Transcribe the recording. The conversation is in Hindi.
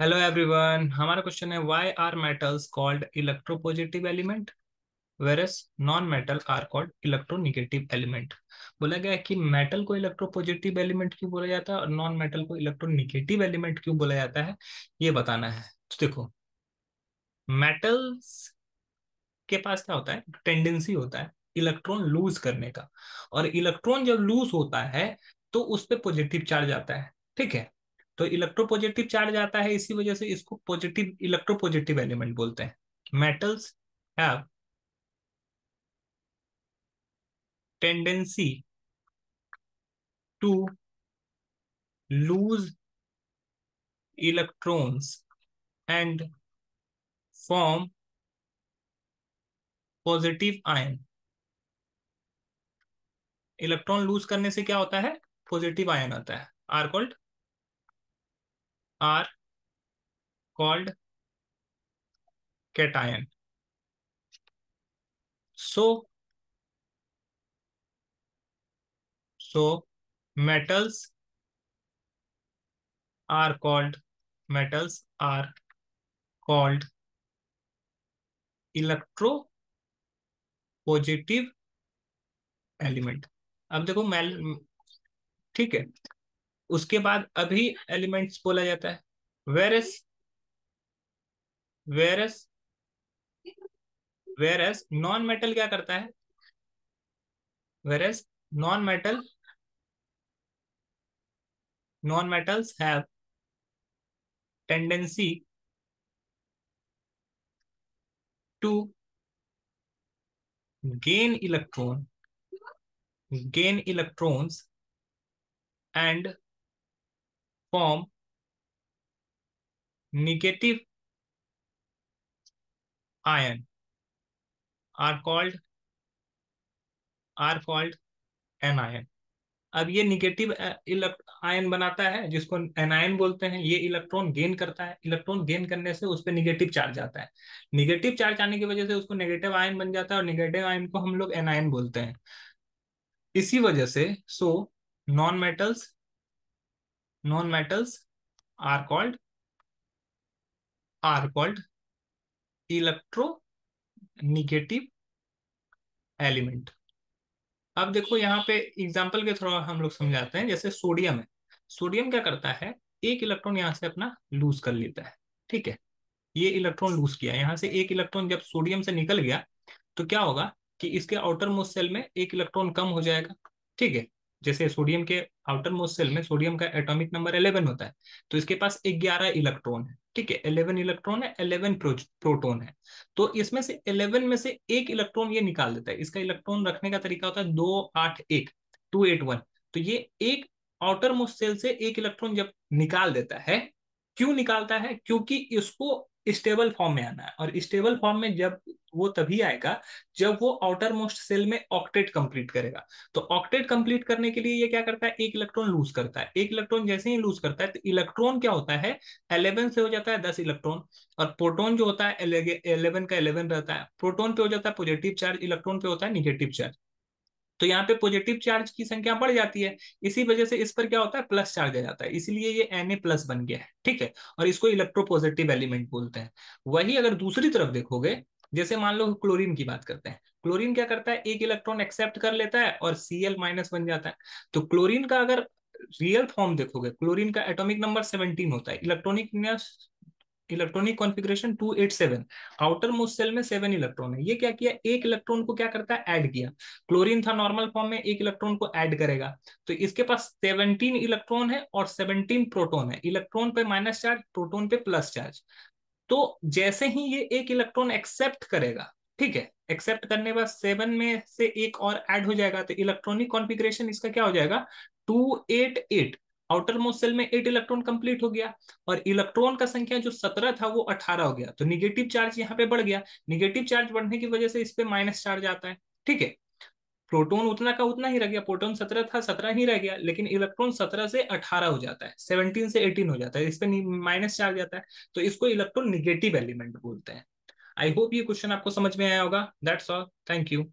हेलो एवरीवन, हमारा क्वेश्चन है why are metals called electropositive element versus non metal are called electronegative element. बोला गया है कि मेटल को इलेक्ट्रोपॉजिटिव एलिमेंट क्यों बोला जाता है और नॉन मेटल को इलेक्ट्रोनेगेटिव एलिमेंट क्यों बोला जाता है, ये बताना है। तो देखो, मेटल्स के पास क्या होता है, टेंडेंसी होता है इलेक्ट्रॉन लूज करने का। और इलेक्ट्रॉन जब लूज होता है तो उस पर पॉजिटिव चार्ज आता है। ठीक है, तो इलेक्ट्रोपॉजिटिव चार्ज आता है, इसी वजह से इसको पॉजिटिव इलेक्ट्रोपॉजिटिव एलिमेंट बोलते हैं। Metals have tendency to lose electrons and form positive ion. Electron lose करने से क्या होता है, पॉजिटिव आयन आता है। Are called cation. So so metals are called metals are called electropositive element. अब देखो मेल, ठीक है, उसके बाद अभी एलिमेंट्स बोला जाता है। Versus versus versus non metal क्या करता है, versus non metal non metals have tendency to gain electron gain electrons and form negative ion are called anion. अब ये निगेटिव आयन बनाता है जिसको एनायन बोलते हैं। ये इलेक्ट्रॉन गेन करता है, इलेक्ट्रॉन गेन करने से उस पर निगेटिव चार्ज आता है। निगेटिव चार्ज आने की वजह से उसको नेगेटिव आयन बन जाता है, और निगेटिव आयन को हम लोग एनायन बोलते हैं। इसी वजह से so non metals non metals are called are called electronegative element. अब देखो यहाँ पे एग्जाम्पल के थ्रू हम लोग समझाते हैं। जैसे सोडियम है, सोडियम क्या करता है, एक इलेक्ट्रॉन यहाँ से अपना लूज कर लेता है। ठीक है, ये इलेक्ट्रॉन लूज किया, यहाँ से एक इलेक्ट्रॉन जब सोडियम से निकल गया तो क्या होगा कि इसके आउटर मोस्ट सेल में एक इलेक्ट्रॉन कम हो जाएगा। ठीक है, जैसे सोडियम के आउटर मोस्ट सेल में सोडियम का एटॉमिक नंबर 11 होता है, तो इसके पास 11 इलेक्ट्रॉन है। ठीक है, 11 इलेक्ट्रॉन है, 11 प्रोटॉन है। तो इसमें से 11 में से एक इलेक्ट्रॉन ये निकाल देता है। इसका इलेक्ट्रॉन रखने का तरीका होता है 281 281। तो ये एक आउटर मोस्ट सेल से एक इलेक्ट्रॉन जब निकाल देता है, क्यों निकालता है, क्योंकि इसको स्टेबल फॉर्म में आना है। और स्टेबल फॉर्म में जब वो तभी आएगा जब वो आउटर मोस्ट सेल में ऑक्टेट कंप्लीट करेगा। तो ऑक्टेट कंप्लीट करने के लिए ये क्या करता है, एक इलेक्ट्रॉन लूज करता है। एक इलेक्ट्रॉन जैसे ही लूज करता है तो इलेक्ट्रॉन क्या होता है, 11 से हो जाता है 10 इलेक्ट्रॉन। और प्रोटॉन जो होता है 11 का 11 रहता है। प्रोटॉन पे हो जाता है पॉजिटिव चार्ज, इलेक्ट्रॉन पे होता है निगेटिव चार्ज। तो यहाँ पे पॉजिटिव चार्ज की संख्या बढ़ जाती है, इसी वजह से इस पर क्या होता है, प्लस चार्ज आ जाता है, इसलिए ये Na प्लस बन गया है। ठीक है, और इसको इलेक्ट्रोपॉजिटिव एलिमेंट बोलते हैं। वही अगर दूसरी तरफ देखोगे, जैसे मान लो क्लोरीन की बात करते हैं, क्लोरीन क्या करता है, एक इलेक्ट्रॉन एक्सेप्ट कर लेता है और Cl माइनस बन जाता है। तो क्लोरीन का अगर रियल फॉर्म देखोगे, क्लोरीन का एटॉमिक नंबर 17 होता है, electronic configuration 287। Outermost shell में 7 इलेक्ट्रॉन है। ये क्या किया, एक इलेक्ट्रॉन को क्या करता है, ऐड किया। क्लोरीन था नॉर्मल फॉर्म में, एक इलेक्ट्रॉन को ऐड करेगा। तो इसके पास 17 इलेक्ट्रॉन है और 17 प्रोटॉन है। इलेक्ट्रॉन पे माइनस चार्ज, प्रोटॉन पे प्लस चार्ज। तो जैसे ही ये एक इलेक्ट्रॉन एक्सेप्ट करेगा, ठीक है, एक्सेप्ट करने के बाद 7 में से एक और ऐड हो जाएगा, तो इलेक्ट्रॉनिक कॉन्फ़िगरेशन इसका क्या हो जाएगा, 288। आउटर मोस्ट सेल में 8 इलेक्ट्रॉन कंप्लीट हो गया, और इलेक्ट्रॉन का संख्या जो 17 था वो 18 हो गया। तो निगेटिव चार्ज यहाँ पे बढ़ गया। निगेटिव चार्ज बढ़ने की वजह से इस पे माइनस चार्ज आता है। ठीक है, प्रोटॉन उतना का उतना ही रह गया, प्रोटॉन 17 था 17 ही रह गया, लेकिन इलेक्ट्रॉन 17 से 18 हो जाता है, 17 से 18 हो जाता है, इस पे माइनस चार्ज आता है। तो इसको इलेक्ट्रॉन निगेटिव एलिमेंट बोलते हैं। आई होप ये क्वेश्चन आपको समझ में आया होगा। That's all, thank you.